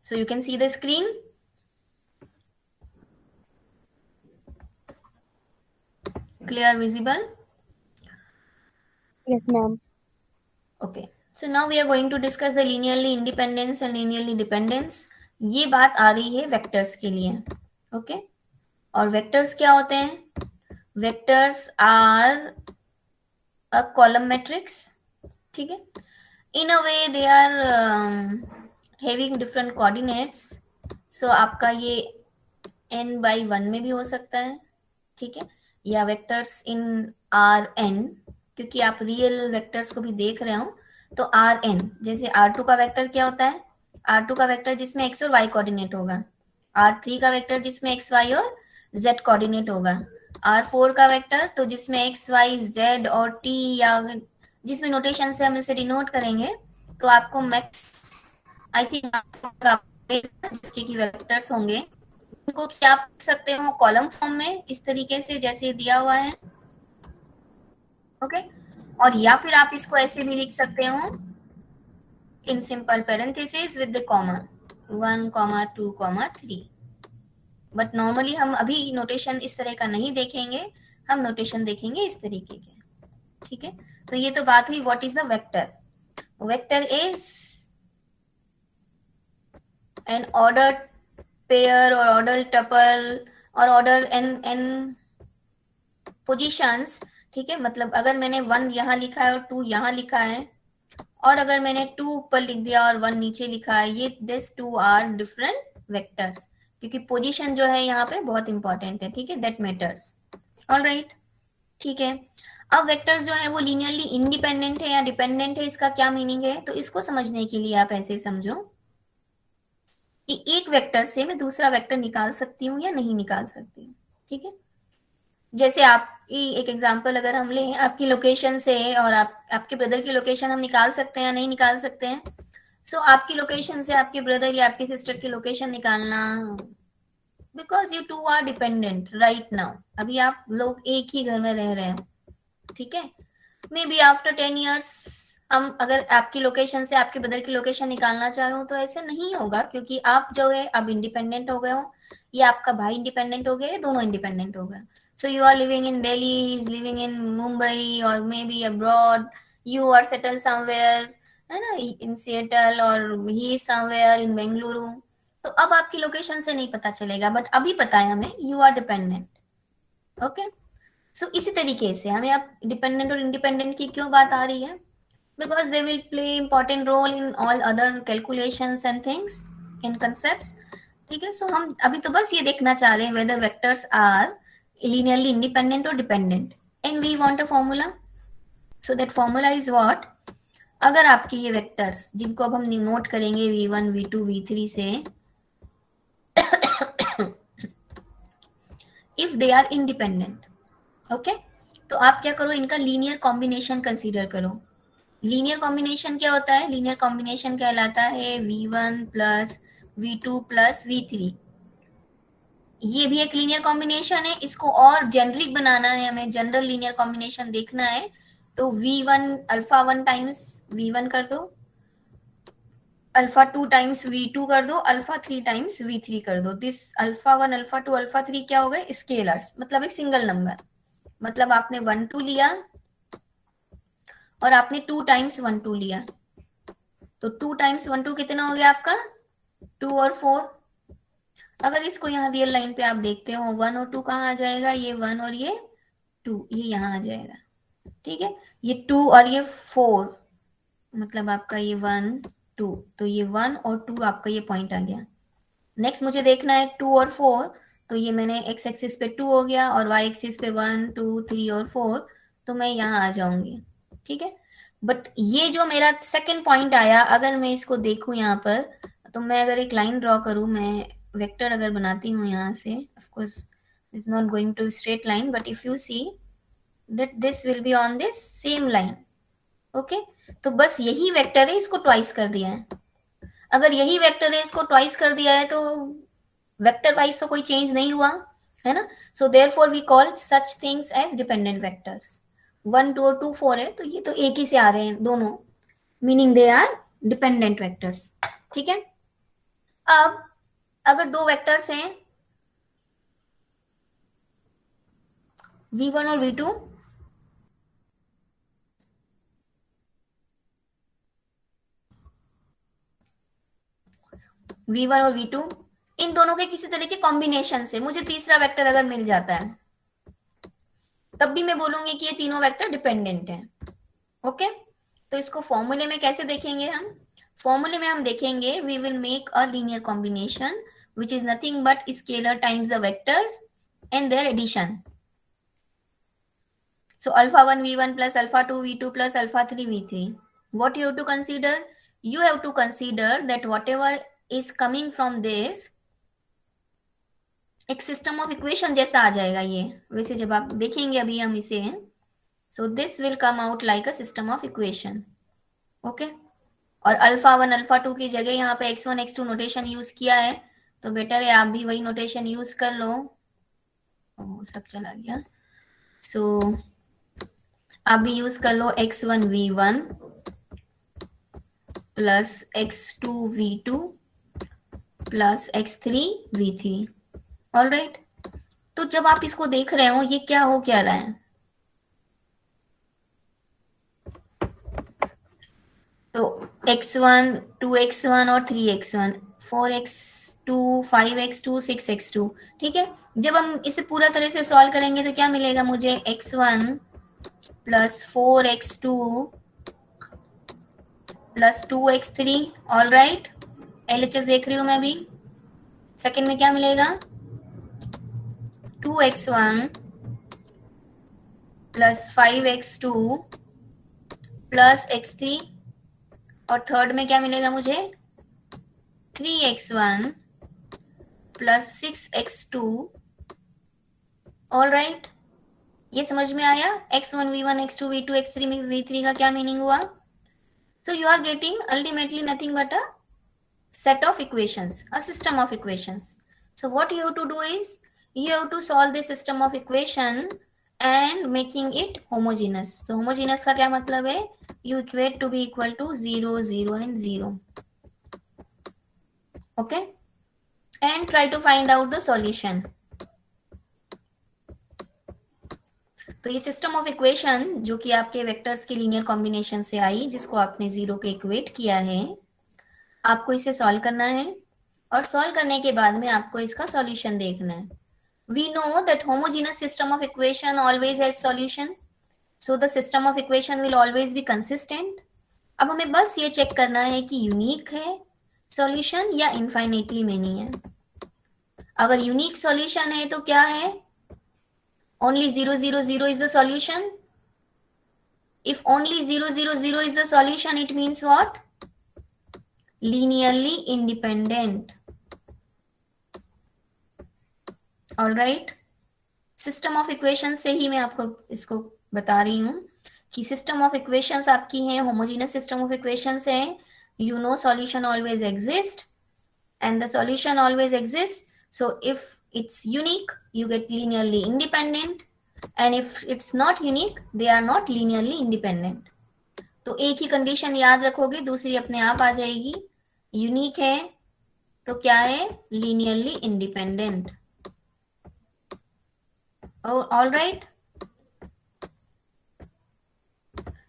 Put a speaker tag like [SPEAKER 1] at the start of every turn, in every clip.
[SPEAKER 1] So you can see the screen. Clear, visible?
[SPEAKER 2] Yes, ma'am.
[SPEAKER 1] Okay. So now we are going to discuss the linearly independence and linearly dependence. ये बात आ रही है vectors के लिए. Okay. और vectors क्या होते हैं? Vectors are a column matrix. ठीक है. In a way they are having different coordinates. So आपका ये n बाई 1 में भी हो सकता है. ठीक है. या वेक्टर्स इन आर एन, क्योंकि आप रियल वेक्टर्स को भी देख रहे हो. तो आर एन, जैसे R2 का वेक्टर क्या होता है? R2 का वेक्टर जिसमें x और y कोऑर्डिनेट होगा. R3 का वेक्टर जिसमें x y और z कोऑर्डिनेट होगा. R4 का वेक्टर तो जिसमें x y z और t, या जिसमें नोटेशन से हम इसे डिनोट करेंगे. तो आपको मैक्स आई थिंक जिसके की वेक्टर्स होंगे उनको क्या आप लिख सकते हो कॉलम फॉर्म में, इस तरीके से जैसे दिया हुआ है. ओके. और या फिर आप इसको ऐसे भी लिख सकते हो in simple parenthesis with the comma 1, 2, 3. But normally हम अभी नोटेशन इस तरह का नहीं देखेंगे, हम नोटेशन देखेंगे इस तरीके के. ठीक है. तो ये तो बात हुई what is the vector. Vector is an order pair और ऑर्डर टपल और ऑर्डर एन पोजीशंस. ठीक है. मतलब अगर मैंने 1 यहाँ लिखा है और 2 यहाँ लिखा है, और अगर मैंने 2 ऊपर लिख दिया और 1 नीचे लिखा है, ये दिस 2 आर डिफरेंट वेक्टर्स, क्योंकि पोजीशन जो है यहाँ पे बहुत इंपॉर्टेंट है. ठीक है. That matters. ऑलराइट. ठीक है. अब वेक्टर्स जो है वो लीनियरली इंडिपेंडेंट है या डिपेंडेंट है, इसका क्या मीनिंग है? तो इसको समझने के लिए आप ऐसे समझो कि एक वेक्टर से मैं दूसरा वेक्टर निकाल सकती हूँ या नहीं निकाल सकती हूँ. ठीक है. जैसे आपकी एक एग्जांपल अगर हम लें, आपकी लोकेशन से और आपके ब्रदर की लोकेशन हम निकाल सकते हैं या नहीं निकाल सकते हैं? सो आपकी लोकेशन से आपके ब्रदर या आपकी सिस्टर की लोकेशन निकालना, because you two are dependent right now. अभी आप लोग एक ही घर में रह रहे हैं. ठीक है. मे बी आफ्टर 10 years हम अगर आपकी लोकेशन से आपके ब्रदर की लोकेशन निकालना चाहो तो ऐसे नहीं होगा, क्योंकि आप जो है अब इंडिपेंडेंट हो गए हो, या आपका भाई इंडिपेंडेंट हो गया, दोनों इंडिपेंडेंट हो गए. So you are living in Delhi, he is living in Mumbai और maybe abroad. You are settle somewhere, है ना, इन सिएटल, और he is somewhere in Bengaluru. तो अब आपकी लोकेशन से नहीं पता चलेगा, बट अभी पता है हमें यू आर डिपेंडेंट. ओके. सो इसी तरीके से हमें अब डिपेंडेंट और इंडिपेंडेंट की क्यों बात आ रही है? Because they will play important role in all other calculations and things, in concepts. ठीक है. सो हम अभी तो बस ये देखना चाह रहे हैं whether vectors are linearly independent or dependent, and we want a formula. So that formula is what? अगर आपके ये वेक्टर्स जिनको अब हम नोट करेंगे v1 v2 v3 से, if they are independent, okay, तो आप क्या करो, इनका लीनियर कॉम्बिनेशन कंसीडर करो. लीनियर कॉम्बिनेशन क्या होता है? लीनियर कॉम्बिनेशन कहलाता है v1 plus v2 plus v3. ये भी एक लीनियर कॉम्बिनेशन है. इसको और जेनरिक बनाना है, हमें जनरल लीनियर कॉम्बिनेशन देखना है. तो v1 अल्फा 1 टाइम्स v1 कर दो, अल्फा 2 टाइम्स v2 कर दो, अल्फा 3 टाइम्स v3 कर दो. दिस अल्फा 1 अल्फा 2 अल्फा 3 क्या हो गए? स्केलर्स, मतलब एक सिंगल नंबर. मतलब आपने 1 2 लिया और आपने 2 टाइम्स 1 2 लिया, तो 2 टाइम्स 1 2 कितना हो गया आपका? 2 और 4. अगर इसको यहाँ रियल लाइन पे आप देखते हो, 1 और 2 कहाँ आ जाएगा? ये 1 और ये 2, ये यहाँ आ जाएगा. ठीक है. ये 2 और ये 4, मतलब आपका ये 1 2, तो ये 1 और 2 आपका ये पॉइंट आ गया. नेक्स्ट मुझे देखना है 2 और 4, तो ये मैंने एक्स एक्सिस पे 2 हो गया और वाई एक्सिस पे 1 2 3 और 4, तो मैं यहाँ आ जाऊंगी. ठीक है. बट ये जो मेरा सेकंड पॉइंट आया, अगर मैं इसको देखूं यहाँ पर, तो मैं अगर एक लाइन ड्रॉ करूं, मैं वेक्टर अगर बनाती हूँ यहाँ से, of course is not going to straight line, but if you see that this will be on this same line. Okay. तो बस यही वेक्टर है, इसको ट्वाइस कर दिया है. अगर यही वेक्टर है, इसको ट्वाइस कर दिया है, तो वेक्टर वाइज तो कोई चेंज नहीं हुआ है ना. So therefore we call such things as dependent vectors. 1 2 और 2 4 है, तो ये तो एक ही से आ रहे हैं दोनों, meaning they are dependent vectors, ठीक है। अब अगर दो वेक्टर्स हैं v1 और v2, v1 और v2, इन दोनों के किसी तरह के कॉम्बिनेशन से मुझे तीसरा वेक्टर अगर मिल जाता है, तब भी मैं बोलूंगी कि ये तीनों वेक्टर डिपेंडेंट हैं। ओके, तो इसको फॉर्मूले में कैसे देखेंगे हम? फॉर्मूले में हम देखेंगे we will make a linear combination which is nothing but scalar times the vectors and their addition. So alpha 1 v1 plus alpha 2 v2 plus alpha 3 v3. What you have to consider? You have to consider that whatever is coming from this एक system of equation जैसा आ जाएगा ये. वैसे जब आप देखेंगे अभी हम इसे, so this will come out like a system of equation. Okay, और अल्फा 1 अल्फा 2 की जगह यहाँ पे x1 x2 नोटेशन यूज किया है, तो बेटर है आप भी वही नोटेशन यूज कर लो. सब चला गया. सो आप भी यूज कर लो x1 v1 plus x2 v2 plus x3 v3. All right, तो जब आप इसको देख रहे हो ये क्या हो क्या रहा है, तो x1 2x1 और 3x1 4x2 5x2 6x2. ठीक है, जब हम इसे पूरा तरह से सॉल्व करेंगे तो क्या मिलेगा मुझे? x1 plus 4x2 plus 2x3. All right, LHS देख रही हूं मैं भी. सेकेंड में क्या मिलेगा? 2x1 plus 5x2 plus x3. और थर्ड में क्या मिलेगा मुझे? 3x1 plus 6x2. All right, ये समझ में आया? x1 v1 x2 v2 x3 में v3 का क्या मीनिंग हुआ? So you are getting ultimately nothing but a set of equations, a system of equations. So what you have to do is you have to solve the system of equation and making it homogeneous. So homogeneous का क्या मतलब है? You equate to be equal to 0 0 and 0. Okay, and try to find out the solution. तो ये system of equation जो कि आपके vectors के लीनियर कॉम्बिनेशन से आई, जिसको आपने जीरो के इक्वेट किया है, आपको इसे सॉल्व करना है और सॉल्व करने के बाद में आपको इसका सॉल्यूशन देखना है. We know that homogeneous system of equation always has solution, so the system of equation will always be consistent. अब हमें बस ये चेक करना है कि यूनिक है सॉल्यूशन या इनफाइनेटली मेनी है. अगर यूनिक सॉल्यूशन है तो क्या है? Only 0 0 0 is the solution. If only 0 0 0 is the solution, it means what? Linearly independent. All right, system of equation से ही मैं आपको इसको बता रही हूँ कि सिस्टम ऑफ इक्वेशंस आपकी हैं, होमोजेनस सिस्टम ऑफ इक्वेशंस है. You know solution always exist and the solution always exists. So if it's unique, you get linearly independent, and if it's not unique, they are not linearly independent. तो एक ही condition याद रखोगे, दूसरी अपने आप आ जाएगी. Unique है तो क्या है? linearly independent. All right,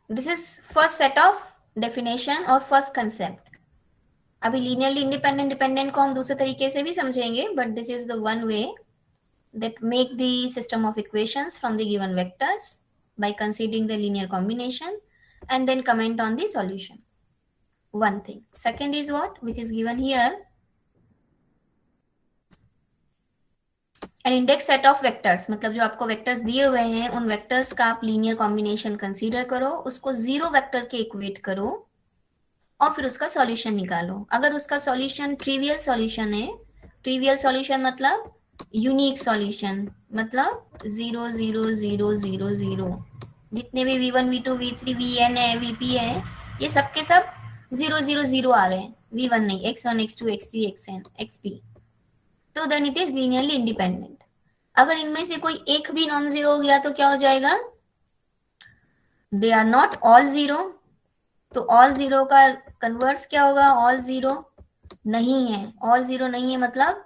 [SPEAKER 1] this is first set of definition और first concept. अभी लीनियरली इंडिपेंडेंट डिपेंडेंट को हम दूसरे तरीके से भी समझेंगे, but this is the one way that make the system of equations from the given vectors by considering the linear combination and then comment on the solution. One thing. Second is what which is given here, an index set of vectors. मतलब जो आपको vectors दिए हुए हैं उन vectors का आप linear combination consider करो, उसको जीरो वेक्टर के इक्वेट करो और फिर उसका सॉल्यूशन निकालो. अगर उसका सॉल्यूशन ट्रिवियल सॉल्यूशन है, ट्रिवियल सॉल्यूशन मतलब यूनिक सॉल्यूशन, मतलब 0 0 0 0 0. जितने भी v1 v2 v3 vn है vp है, ये सब के सब 0 0 0 आ रहे हैं, v1 नहीं, x1 x2 x3 xn xp. तो then it is linearly independent. अगर इनमें से कोई एक भी नॉन जीरो हो गया तो क्या हो जाएगा? They are not all zero. तो ऑल जीरो का कन्वर्स क्या होगा, ऑल जीरो नहीं है, ऑल जीरो नहीं है मतलब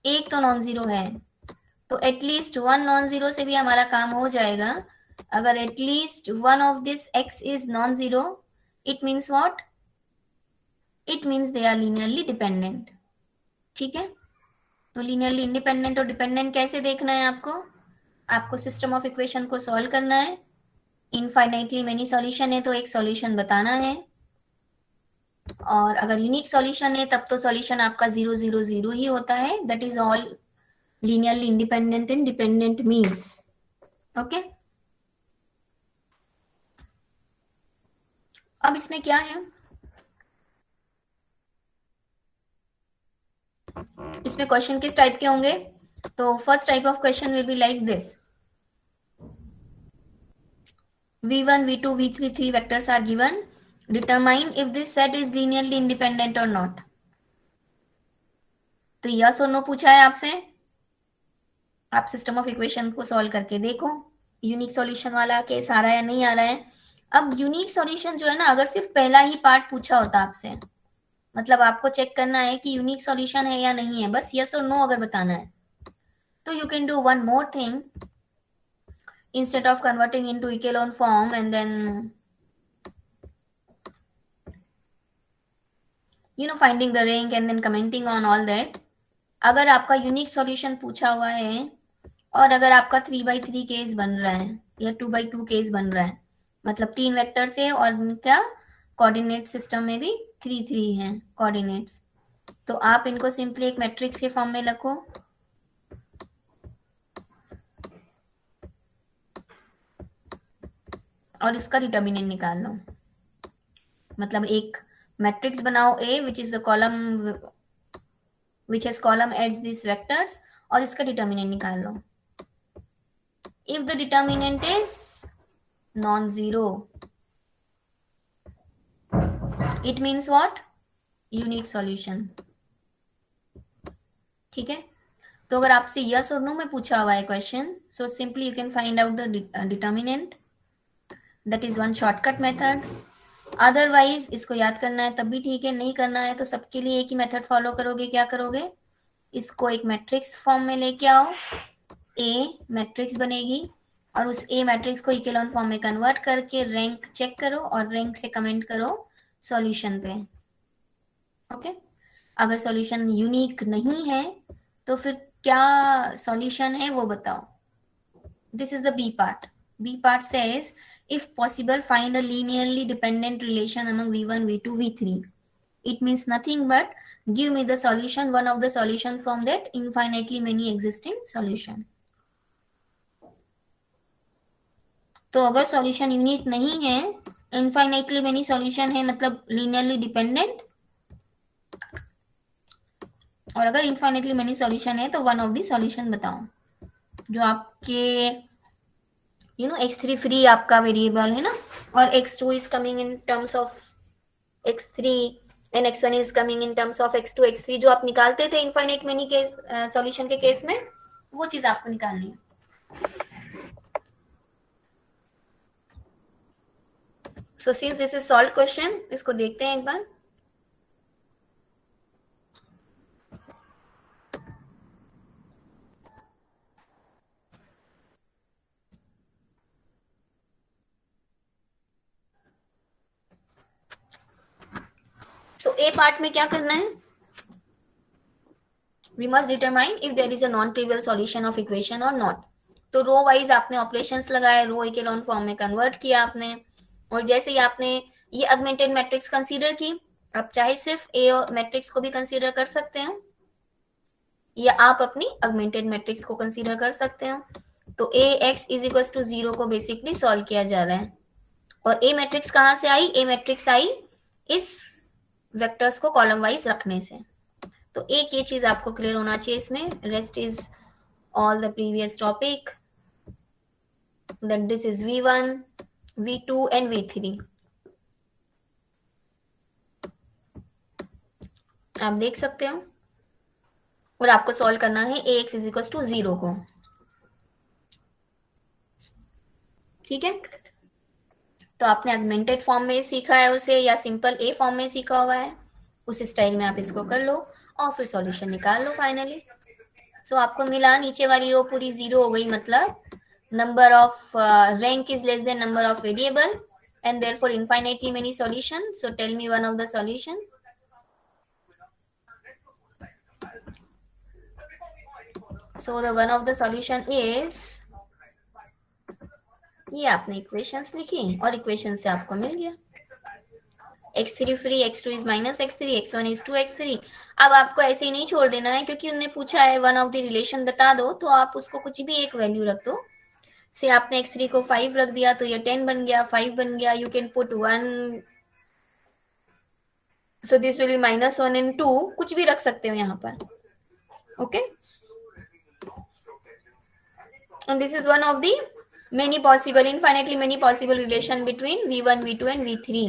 [SPEAKER 1] एक तो नॉन जीरो है, तो एटलीस्ट वन नॉन जीरो से भी हमारा काम हो जाएगा। अगर at least one of this X is non zero, it means what, it means they are linearly dependent. ठीक है, तो लीनियरली इंडिपेंडेंट और डिपेंडेंट कैसे देखना है आपको, आपको सिस्टम ऑफ इक्वेशन को सॉल्व करना है। इनफाइनाइटली मेनी सॉल्यूशन है तो एक सॉल्यूशन बताना है, और अगर यूनिक सॉल्यूशन है तब तो सॉल्यूशन आपका 0 0 0 ही होता है। That is all linearly independent and dependent means. Okay, अब इसमें क्या है, इसमें क्वेश्चन किस टाइप के होंगे, तो first type of question will be like this, v1 v2 v3 3 vectors are given, determine if this set is linearly independent or not। तो यस और नो पूछा है आपसे, आप सिस्टम ऑफ इक्वेशन को सॉल्व करके देखो यूनिक सॉल्यूशन वाला केस आ रहा है या नहीं आ रहा है। अब यूनिक सॉल्यूशन जो है ना, अगर सिर्फ पहला ही पार्ट पूछा होता आपसे, मतलब आपको चेक करना है कि यूनिक सॉल्यूशन है या नहीं है, बस यस और नो अगर बताना है, तो you can do one more thing, instead of converting into echelon form and then finding the rank and then commenting on all that, अगर आपका यूनिक सॉल्यूशन पूछा हुआ है और अगर आपका 3 by 3 केस बन रहा है या 2 by 2 केस बन रहा है, मतलब 3 वेक्टर से और क्या कोऑर्डिनेट सिस्टम में भी 3 3 है कोऑर्डिनेट्स, तो आप इनको सिंपली एक मैट्रिक्स के फॉर्म में रखो और इसका डिटर्मिनेंट निकाल लो। मतलब एक मैट्रिक्स बनाओ A which is the column which has column as this vectors, और इसका डिटर्मिनेंट निकाल लो। If the determinant is non zero, it means what, unique solution. ठीक है, तो अगर आपसे यस और नो में पूछा हुआ है question, so simply you can find out the determinant, that is one shortcut method. Otherwise इसको याद करना है तब भी ठीक है, नहीं करना है तो सबके लिए एक ही मेथड फॉलो करोगे। क्या करोगे, इसको एक मैट्रिक्स फॉर्म में लेके आओ, ए मैट्रिक्स बनेगी और उस ए मैट्रिक्स को इकेलॉन फॉर्म में कन्वर्ट करके रैंक चेक करो और रैंक से कमेंट करो सॉल्यूशन पे। ओके, अगर सॉल्यूशन यूनिक नहीं है तो फिर क्या सॉल्यूशन है वो बताओ। This is the B part. B part says if possible find a linearly dependent relation among v1 v2 v3, it means nothing but give me the solution, one of the solution from that infinitely many existing solution। तो अगर solution unique नहीं है, infinitely many solution है मतलब linearly dependent, और अगर infinitely many solution है तो वन ऑफ द सॉल्यूशन बताओ जो आपके x3 फ्री आपका वेरिएबल है ना, और x2 is coming in terms of x3 and x1 is coming in terms of x2 x3, जो आप निकालते थे इनफाइनाइट मेनी केस सॉल्यूशन के केस में, वो चीज आपको निकालनी है। So since this is solve question, इसको देखते हैं एक बार। सो ए पार्ट में क्या करना है, we must determine if there is a non trivial solution of equation और नॉट। तो रो वाइज आपने ऑपरेशंस लगाए, रो इकेलॉन फॉर्म में कन्वर्ट किया आपने, और जैसे ही आपने ये ऑगमेंटेड मैट्रिक्स कंसीडर की, आप चाहे सिर्फ ए मैट्रिक्स को भी कंसीडर कर सकते हैं या आप अपनी ऑगमेंटेड मैट्रिक्स को कंसीडर कर सकते हो। तो ए एक्स इज इक्वल टू 0 को बेसिकली सॉल्व किया जा रहा है, और ए मैट्रिक्स कहाँ से आई, ए मैट्रिक्स आई इस वेक्टर्स को कॉलम वाइज रखने से। तो एक ये चीज आपको क्लियर होना चाहिए इसमें, rest is all the previous topic, that this is v1 v2 and v3। आप देख सकते हो, और आपको सॉल्व करना है ए एक्स इज इक्वल टू 0 को। ठीक है, तो आपने ऑगमेंटेड फॉर्म में सीखा है उसे या सिंपल ए फॉर्म में सीखा हुआ है, उस स्टाइल में आप इसको कर लो और फिर सॉल्यूशन निकाल लो फाइनली। सो आपको मिला नीचे वाली रो पूरी जीरो हो गई, मतलब number of rank is less than number of variable and therefore infinitely many solution. So tell me one of the solution. So the one of the solution is, ये आपने इक्वेशंस लिखी और इक्वेशन से आपको मिल गया x3 free, x2 is minus x3, x1 is 2x3। अब आपको ऐसे ही नहीं छोड़ देना है, क्योंकि उन्होंने पूछा है वन ऑफ द रिलेशन बता दो, तो आप उसको कुछ भी एक वैल्यू रख दो। से आपने x3 को 5 रख दिया तो ये 10 बन गया, 5 बन गया, you can put 1, so this will be -1 and 2, कुछ भी रख सकते हो यहाँ पर, okay. and this is one of the many possible, infinitely many possible relation between v1, v2 and v3।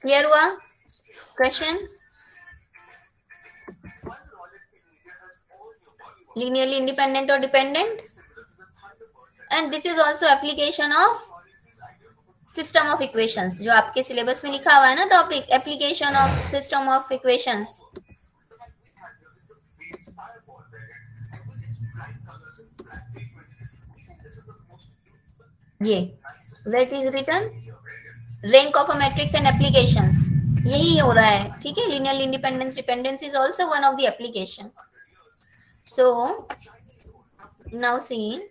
[SPEAKER 1] Clear हुआ question? linearly independent or dependent, and this is also application of system of equations, जो आपके syllabus में लिखा हुआ है ना topic, application of system of equations. ये what is written rank of a matrix and applications, यही हो रहा है, ठीक है। Linear independence dependence is also one of the application. So now see,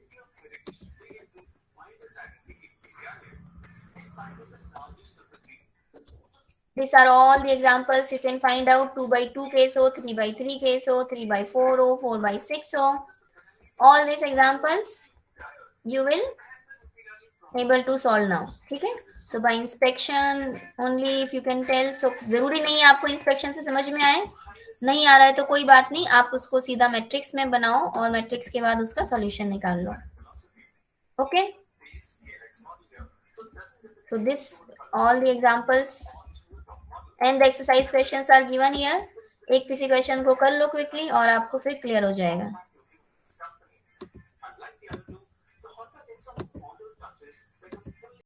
[SPEAKER 1] these are all the examples you can find out। 2 by 2 case हो, 3 by 3 case हो, 3 by 4 हो, 4 by 6 हो, all these examples you will able to solve now, ठीक है। so by inspection only if you can tell, so जरूरी नहीं है आपको इंस्पेक्शन से समझ में आए, नहीं आ रहा है तो कोई बात नहीं, आप उसको सीधा मैट्रिक्स में बनाओ और मैट्रिक्स के बाद उसका सॉल्यूशन निकाल लो, okay. so this all the examples and the exercise questions are given here। एक किसी क्वेश्चन को कर लो क्विकली और आपको फिर क्लियर हो जाएगा।